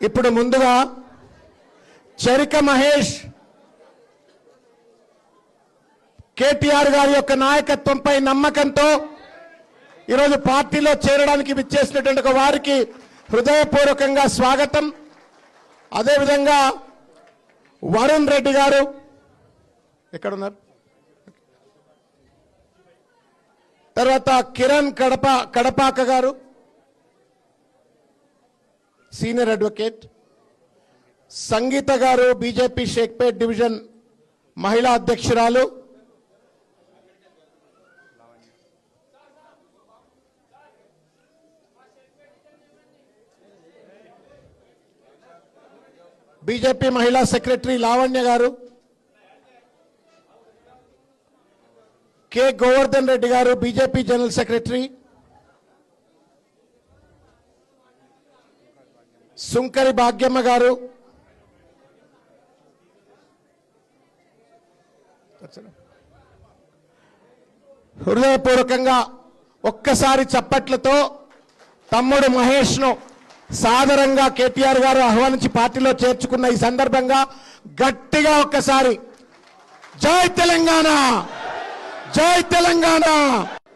ఇప్పుడు ముందుగా చెరిక మహేష్ కేటీఆర్ గారి యొక్క నాయకత్వంపై నమ్మకంతో ఈరోజు పార్టీలో చేరడానికి విచ్చేసినటువంటి వారికి హృదయపూర్వకంగా స్వాగతం. అదేవిధంగా వరుణ్ రెడ్డి గారు ఎక్కడున్నారు, తర్వాత కిరణ్ కడపాక గారు సీనియర్ అడ్వకేట్, సంగీత గారు బీజేపీ షేక్పేట్ డివిజన్ మహిళా అధ్యక్షురాలు, బీజేపీ మహిళా సెక్రటరీ లావణ్య గారు, కె గోవర్ధన్ రెడ్డి గారు బీజేపీ జనరల్ సెక్రటరీ, సుంకరి భాగ్యమ్మ గారు, హృదయపూర్వకంగా ఒక్కసారి చప్పట్లతో తమ్ముడు మహేష్ను సాదరంగా కేటీఆర్ గారు ఆహ్వానించి పార్టీలో చేర్చుకున్న ఈ సందర్భంగా గట్టిగా ఒక్కసారి జై తెలంగాణ, జై తెలంగాణ.